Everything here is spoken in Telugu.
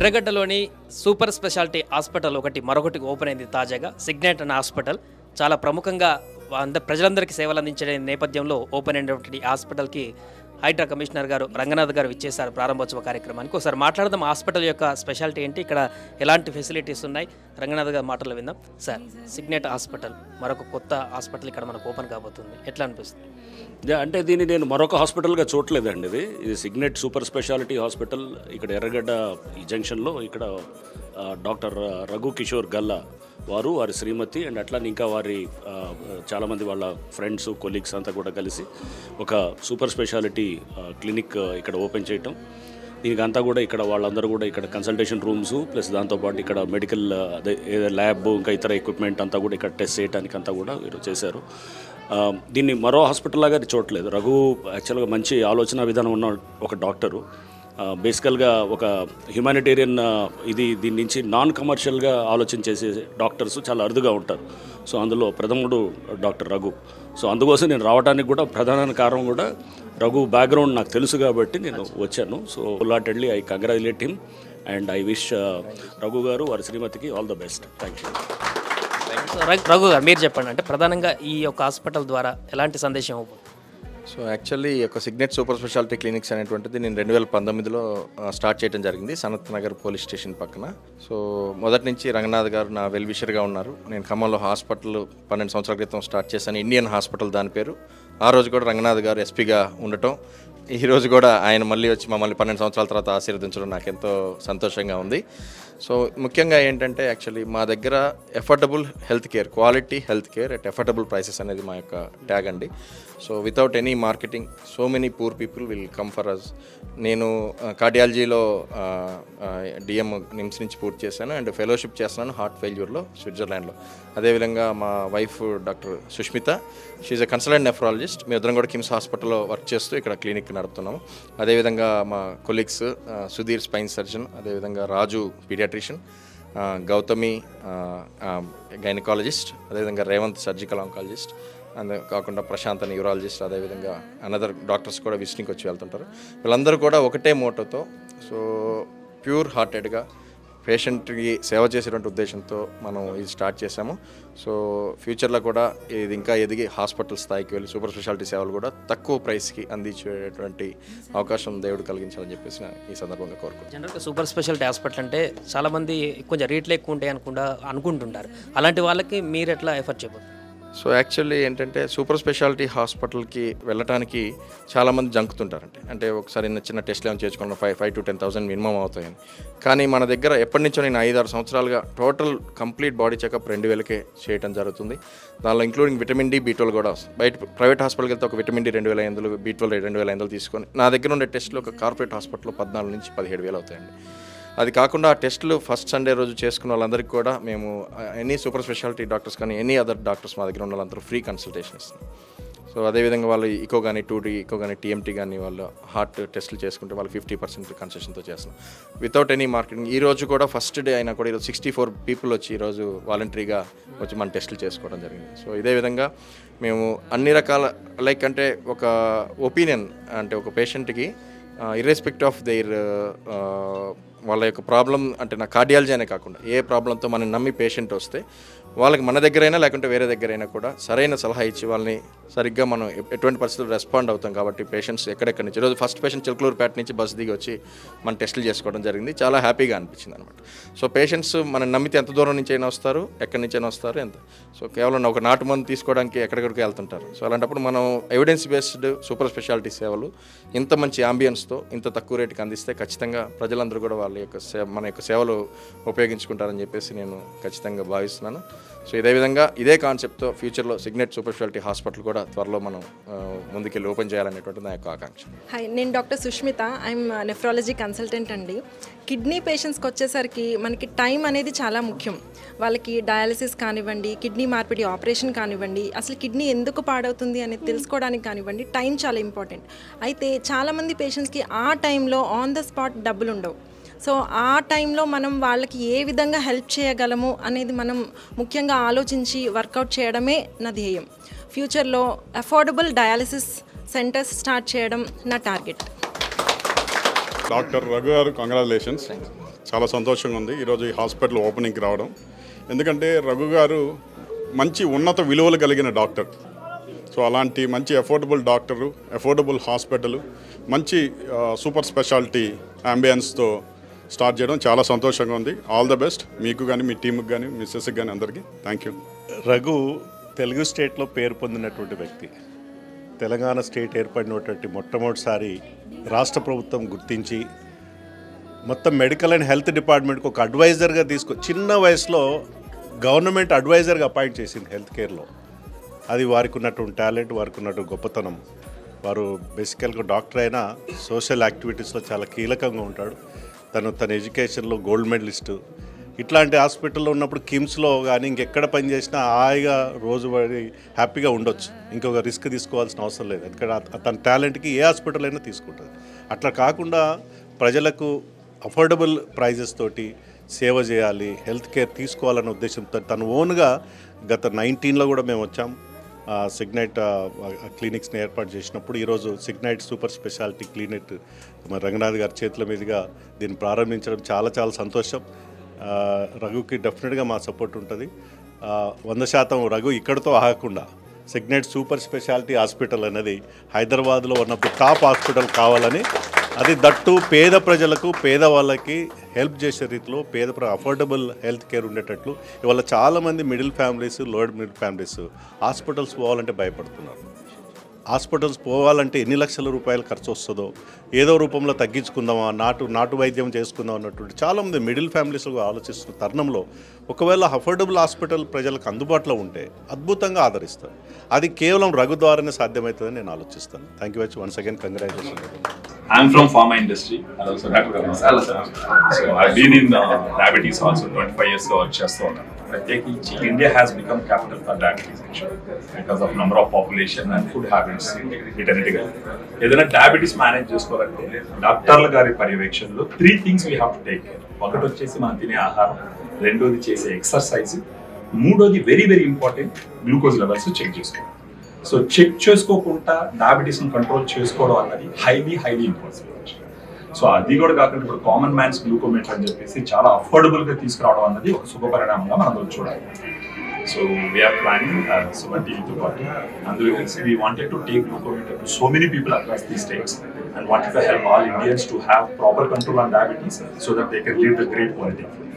ఎర్రగడ్డలోని సూపర్ స్పెషాలిటీ హాస్పిటల్ మరొకటి ఓపెన్ అయింది తాజాగా. సిగ్నెట్ అనే హాస్పిటల్ చాలా ప్రముఖంగా ప్రజలందరికీ సేవలు అందించే నేపథ్యంలో ఓపెన్ అయినటువంటి హాస్పిటల్కి హైడ్రా కమిషనర్ గారు రంగనాథ్ గారు ఇచ్చేశారు ప్రారంభోత్సవ కార్యక్రమానికి. ఒకసారి మాట్లాడదాం హాస్పిటల్ యొక్క స్పెషాలిటీ ఏంటి, ఇక్కడ ఎలాంటి ఫెసిలిటీస్ ఉన్నాయి, రంగనాథ్ గారి మాటలు విందాం. సార్, సిగ్నెట్ హాస్పిటల్ మరొక కొత్త హాస్పిటల్ ఇక్కడ మనకు ఓపెన్ కాబోతుంది, ఎట్లా అనిపిస్తుంది? అంటే దీన్ని నేను మరొక హాస్పిటల్గా చూడలేదండి. ఇది సిగ్నెట్ సూపర్ స్పెషాలిటీ హాస్పిటల్ ఇక్కడ ఎర్రగడ్డ ఈ జంక్షన్లో. ఇక్కడ డాక్టర్ రఘు కిషోర్ గల్లా వారి శ్రీమతి అండ్ అట్లానే ఇంకా వారి చాలామంది వాళ్ళ ఫ్రెండ్స్ కొలీగ్స్ అంతా కూడా కలిసి ఒక సూపర్ స్పెషాలిటీ క్లినిక్ ఇక్కడ ఓపెన్ చేయటం. దీనికి అంతా కూడా ఇక్కడ వాళ్ళందరూ కూడా ఇక్కడ కన్సల్టేషన్ రూమ్స్ ప్లస్ దాంతోపాటు ఇక్కడ మెడికల్ అదే ల్యాబ్ ఇంకా ఇతర ఎక్విప్మెంట్ అంతా కూడా ఇక్కడ టెస్ట్ చేయడానికి అంతా కూడా వీరు చేశారు. దీన్ని మరో హాస్పిటల్ లాగా చూడలేదు. రఘు యాక్చువల్గా మంచి ఆలోచన విధానం ఉన్న ఒక డాక్టరు. బేసికల్గా ఒక హ్యుమానిటేరియన్ దీని నుంచి నాన్ కమర్షియల్గా ఆలోచన చేసే డాక్టర్స్ చాలా అరుదుగా ఉంటారు. సో అందులో ప్రథముడు డాక్టర్ రఘు. సో అందుకోసం నేను రావడానికి కూడా ప్రధాన కారణం కూడా రఘు బ్యాక్గ్రౌండ్ నాకు తెలుసు కాబట్టి నేను వచ్చాను. So wholeheartedly I congratulate him and I wish Raghu garu వారి శ్రీమతికి all the best. Thank you. Raghu garu మీరు చెప్పండి, అంటే ప్రధానంగా ఈ యొక్క హాస్పిటల్ ద్వారా ఎలాంటి సందేశం ఇవ్వబోతుంది? సో యాక్చువల్లీ ఈ యొక్క సిగ్నెట్ సూపర్ స్పెషాలిటీ క్లినిక్స్ అనేటువంటిది నేను 2019లో స్టార్ట్ చేయడం జరిగింది సనత్ నగర్ పోలీస్ స్టేషన్ పక్కన. సో మొదటి నుంచి రంగనాథ్ గారు నా వెల్ విషర్గా ఉన్నారు. నేను ఖమ్మంలో హాస్పిటల్ 12 సంవత్సరాల క్రితం స్టార్ట్ చేశాను, ఇండియన్ హాస్పిటల్ దాని పేరు. ఆ రోజు కూడా రంగనాథ్ గారు ఎస్పీగా ఉండటం, ఈ రోజు కూడా ఆయన మళ్ళీ వచ్చి మమ్మల్ని 12 సంవత్సరాల తర్వాత ఆశీర్వదించడం నాకు ఎంతో సంతోషంగా ఉంది. సో ముఖ్యంగా ఏంటంటే యాక్చువల్లీ మా దగ్గర affordable health care, quality health care at affordable prices అనేది మా యొక్క ట్యాగ్ అండి. So without any marketing so many poor people will come for us. నేను కార్డియాలజీలో డిఎం నిమ్స్ నుంచి పూర్తి చేశాను అండ్ ఫెలోషిప్ చేస్తున్నాను హార్ట్ ఫెయిల్యూర్లో స్విట్జర్లాండ్లో. అదేవిధంగా మా wife doctor Sushmita, she's a consultant nephrologist. మేము ఇద్దరం కూడా కిమ్స్ హాస్పిటల్లో వర్క్ చేస్తూ ఇక్కడ క్లినిక్ నడుపుతున్నాము. అదేవిధంగా మా కొలీగ్స్ సుధీర్ స్పైన్ సర్జన్, అదేవిధంగా రాజు పీడియాట్రిషియన్, గౌతమి గైనకాలజిస్ట్, అదేవిధంగా రేవంత్ సర్జికల్ ఆంకాలజిస్ట్, అంతే కాకుండా ప్రశాంత్ అని యూరాలజిస్ట్, అదేవిధంగా అనదర్ డాక్టర్స్ కూడా విజిటింగ్కి వచ్చి వెళ్తుంటారు. వీళ్ళందరూ కూడా ఒకటే మోటోతో, సో ప్యూర్ హార్టెడ్గా పేషెంట్కి సేవ చేసేటువంటి ఉద్దేశంతో మనం ఇది స్టార్ట్ చేశాము. సో ఫ్యూచర్లో కూడా ఇది ఇంకా ఎదిగి హాస్పిటల్ స్థాయికి వెళ్ళి సూపర్ స్పెషాలిటీ సేవలు కూడా తక్కువ ప్రైస్కి అందించేటువంటి అవకాశం దేవుడు కలిగించాలని చెప్పేసి ఈ సందర్భంగా కోరుకుంటున్నాను. జనరల్గా సూపర్ స్పెషాలిటీ హాస్పిటల్ అంటే చాలామంది కొంచెం రేట్లు ఎక్కువ ఉంటాయి అనుకుంటుంటారు. అలాంటి వాళ్ళకి మీరు ఎట్లా ఎఫర్ట్ చేయబోతున్నారు? సో యాక్చువల్లీ ఏంటంటే సూపర్ స్పెషాలిటీ హాస్పిటల్కి వెళ్ళటానికి చాలామంది జంకుతుంటారంటే, అంటే ఒకసారి చిన్న టెస్ట్లు ఏమైనా చేసుకున్న 5,000 to 10,000 మినిమం అవుతాయని. కానీ మన దగ్గర ఎప్పటి నుంచో నేను 5-6 సంవత్సరాలుగా టోటల్ కంప్లీట్ బాడీ చెకప్ 2,000కే చేయడం జరుగుతుంది. దానిలో ఇంక్లూడింగ్ విటమిన్ డి, B12 కూడా వస్తుంది. బయట ప్రైవేట్ హాస్పిటల్కి వెళ్తే ఒక విటమిన్ డి 2,500, B12 2,500 తీసుకొని నా దగ్గర ఉండే టెస్టులు ఒక కార్పొరేట్ హాస్పిటల్లో 14,000 నుంచి 17,000 అవుతాయండి. అది కాకుండా ఆ టెస్టులు ఫస్ట్ సండే రోజు చేసుకున్న వాళ్ళందరికీ కూడా మేము ఎనీ సూపర్ స్పెషాలిటీ డాక్టర్స్ కానీ ఎనీ అదర్ డాక్టర్స్ మా దగ్గర ఉన్న వాళ్ళందరూ ఫ్రీ కన్సల్టేషన్ ఇస్తాం. సో అదేవిధంగా వాళ్ళు ఇకో కానీ 2D ఇకో కానీ TMT కానీ వాళ్ళు హార్ట్ టెస్టులు చేసుకుంటే వాళ్ళు 50% కన్సెషన్తో చేస్తున్నాం వితౌట్ ఎనీ మార్కెటింగ్. ఈ రోజు కూడా ఫస్ట్ డే అయినా కూడా ఈరోజు 64 పీపుల్ వచ్చి ఈరోజు వాలంటరీగా వచ్చి మన టెస్టులు చేసుకోవడం జరిగింది. సో ఇదే విధంగా మేము అన్ని రకాల అంటే ఒక ఒపీనియన్ అంటే ఒక పేషెంట్కి ఇర్రెస్పెక్ట్ ఆఫ్ దేర్ వాళ్ళ యొక్క ప్రాబ్లం, అంటే నా కార్డియాలజీ అనే కాకుండా ఏ ప్రాబ్లంతో మనం నమ్మి పేషెంట్ వస్తే వాళ్ళకి మన దగ్గరైనా లేకుంటే వేరే దగ్గరైనా కూడా సరైన సలహా ఇచ్చి వాళ్ళని సరిగ్గా మనం ఎటువంటి పరిస్థితులు రెస్పాండ్ అవుతాం. కాబట్టి పేషెంట్స్ ఎక్కడెక్కడి నుంచి ఈరోజు ఫస్ట్ పేషెంట్ చిలకలూరుపేట నుంచి బస్సు దిగి వచ్చి మనం టెస్టులు చేసుకోవడం జరిగింది. చాలా హ్యాపీగా అనిపించింది అనమాట. సో పేషెంట్స్ మనం నమ్మితే ఎంత దూరం నుంచి అయినా వస్తారు, ఎక్కడి నుంచి అయినా వస్తారు, ఎంత సో కేవలం ఒక నాటు మందు తీసుకోవడానికి ఎక్కడికడికి వెళ్తుంటారు. సో అలాంటప్పుడు మనం ఎవిడెన్స్ బేస్డ్ సూపర్ స్పెషాలిటీ సేవలు ఇంత మంచి ఆంబియన్స్తో ఇంత తక్కువ రేటుకి అందిస్తే ఖచ్చితంగా ప్రజలందరూ కూడా వాళ్ళ యొక్క మన యొక్క సేవలు ఉపయోగించుకుంటారని చెప్పేసి నేను ఖచ్చితంగా భావిస్తున్నాను. సో ఇదే విధంగా ఇదే కాన్సెప్ట్తో ఫ్యూచర్లో సిగ్నెట్ సూపర్ స్పెషాలిటీ హాస్పిటల్ కూడా త్వరలో మనం ముందుకెళ్ళి ఓపెన్ చేయాలనేటువంటిది నా యొక్క ఆకాంక్ష. హాయ్, నేను doctor Sushmita, I'm nephrology consultant అండి. కిడ్నీ పేషెంట్స్కి వచ్చేసరికి మనకి టైం అనేది చాలా ముఖ్యం. వాళ్ళకి డయాలసిస్ కానివ్వండి, కిడ్నీ మార్పిడి ఆపరేషన్ కానివ్వండి, అసలు కిడ్నీ ఎందుకు పాడవుతుంది అనేది తెలుసుకోవడానికి కానివ్వండి, టైం చాలా ఇంపార్టెంట్. అయితే చాలామంది పేషెంట్స్కి ఆ టైంలో ఆన్ ద స్పాట్ డబ్బులు ఉండవు. సో ఆ టైంలో మనం వాళ్ళకి ఏ విధంగా హెల్ప్ చేయగలము అనేది మనం ముఖ్యంగా ఆలోచించి వర్కౌట్ చేయడమే నా ధ్యేయం. ఫ్యూచర్లో అఫోర్డబుల్ డయాలసిస్ సెంటర్స్ స్టార్ట్ చేయడం నా టార్గెట్. డాక్టర్ రఘు గారు, కంగ్రాచులేషన్స్. చాలా సంతోషంగా ఉంది ఈరోజు ఈ హాస్పిటల్ ఓపెనింగ్కి రావడం. ఎందుకంటే రఘు గారు మంచి ఉన్నత విలువలు కలిగిన డాక్టర్. సో అలాంటి మంచి అఫోర్డబుల్ డాక్టరు, అఫోర్డబుల్ హాస్పిటల్, మంచి సూపర్ స్పెషాలిటీ అంబియన్స్తో స్టార్ట్ చేయడం చాలా సంతోషంగా ఉంది. ఆల్ ద బెస్ట్ మీకు కానీ, మీ టీంకి కానీ, మిస్సెస్కి కానీ అందరికీ థ్యాంక్ యూ. రఘు తెలుగు స్టేట్లో పేరు పొందినటువంటి వ్యక్తి. తెలంగాణ స్టేట్ ఏర్పడినటువంటి మొట్టమొదటిసారి రాష్ట్ర ప్రభుత్వం గుర్తించి మొత్తం మెడికల్ అండ్ హెల్త్ డిపార్ట్మెంట్కి ఒక అడ్వైజర్గా చిన్న వయసులో గవర్నమెంట్ అడ్వైజర్గా అపాయింట్ చేసింది హెల్త్ కేర్లో. అది వారికి ఉన్నటువంటి టాలెంట్, వారికి ఉన్నటువంటి గొప్పతనం. వారు బేసికల్గా డాక్టర్ అయినా సోషల్ యాక్టివిటీస్లో చాలా కీలకంగా ఉంటాడు. తన ఎడ్యుకేషన్లో గోల్డ్ మెడలిస్టు. ఇట్లాంటి హాస్పిటల్లో ఉన్నప్పుడు కిమ్స్లో కానీ ఇంకెక్కడ పనిచేసినా హాయిగా రోజువారీ హ్యాపీగా ఉండొచ్చు. ఇంకొక రిస్క్ తీసుకోవాల్సిన అవసరం లేదు. ఎందుకంటే తన టాలెంట్కి ఏ హాస్పిటల్ అయినా తీసుకుంటుంది. అట్లా కాకుండా ప్రజలకు అఫోర్డబుల్ ప్రైజెస్ తోటి సేవ చేయాలి, హెల్త్ కేర్ తీసుకోవాలన్న ఉద్దేశంతో తను ఓన్గా గత 19లో కూడా మేము వచ్చాం. సిగ్నైట్ క్లినిక్స్ని ఏర్పాటు చేసినప్పుడు ఈరోజు సిగ్నైట్ సూపర్ స్పెషాలిటీ క్లినిక్ మన రంగనాథ్ గారి చేతుల మీదుగా దీన్ని ప్రారంభించడం చాలా చాలా సంతోషం. రఘుకి డెఫినెట్గా మా సపోర్ట్ ఉంటుంది. 100% రఘు ఇక్కడితో ఆగకుండా సిగ్నైట్ సూపర్ స్పెషాలిటీ హాస్పిటల్ అనేది హైదరాబాద్లో ఉన్నప్పుడు టాప్ హాస్పిటల్ కావాలని, అది దట్టు పేద ప్రజలకు, పేదవాళ్ళకి హెల్ప్ చేసే రీతిలో అఫోర్డబుల్ హెల్త్ కేర్ ఉండేటట్లు. ఇవాళ చాలామంది middle families, lower middle families hospitals పోవాలంటే భయపడుతున్నారు. హాస్పిటల్స్ పోవాలంటే ఎన్ని లక్షల రూపాయలు ఖర్చు వస్తుందో, ఏదో రూపంలో తగ్గించుకుందామా, నాటు వైద్యం చేసుకుందాం అన్నటువంటి చాలామంది మిడిల్ ఫ్యామిలీస్ ఆలోచిస్తున్న తరుణంలో ఒకవేళ అఫోర్డబుల్ హాస్పిటల్ ప్రజలకు అందుబాటులో ఉంటే అద్భుతంగా ఆదరిస్తారు. అది కేవలం రఘు ద్వారానే సాధ్యమవుతుందని నేను ఆలోచిస్తాను. Thank you very much. Once again congratulation. I'm from pharma industry. Hello, sir. So I've been in diabetes also 25 years ago. India has become capital for diabetes actually because of number of population and food habits. ఏదైనా డయాబెటీస్ మేనేజ్ చేసుకోవాలంటే డాక్టర్ల గారి పర్యవేక్షణలో 3 things we have to take care. ఒకటి వచ్చేసి మనం తినే ఆహారం, రెండోది చేసే ఎక్సర్సైజ్, మూడోది very very important glucose levels check చేసుకోవాలి. సో చెక్ చేసుకోకుండా డయాబెటీస్ని కంట్రోల్ చేసుకోవడం అన్నది హైలీ ఇంపార్టెంట్. సో అది కూడా కాకుండా ఇప్పుడు కామన్ మ్యాన్స్ గ్లూకోమీటర్ అని చెప్పేసి చాలా అఫోర్డబుల్గా తీసుకురావడం అన్నది ఒక శుభపరిణామంగా మనం చూడాలి. సో వీఆర్ ప్లానింగ్ సుమన్ టీవీతో పాటు అందులో కలిసి we wanted to take glucometer to so many people across the states and wanted to help all Indians to have proper control on diabetes so that they can live the great quality of life.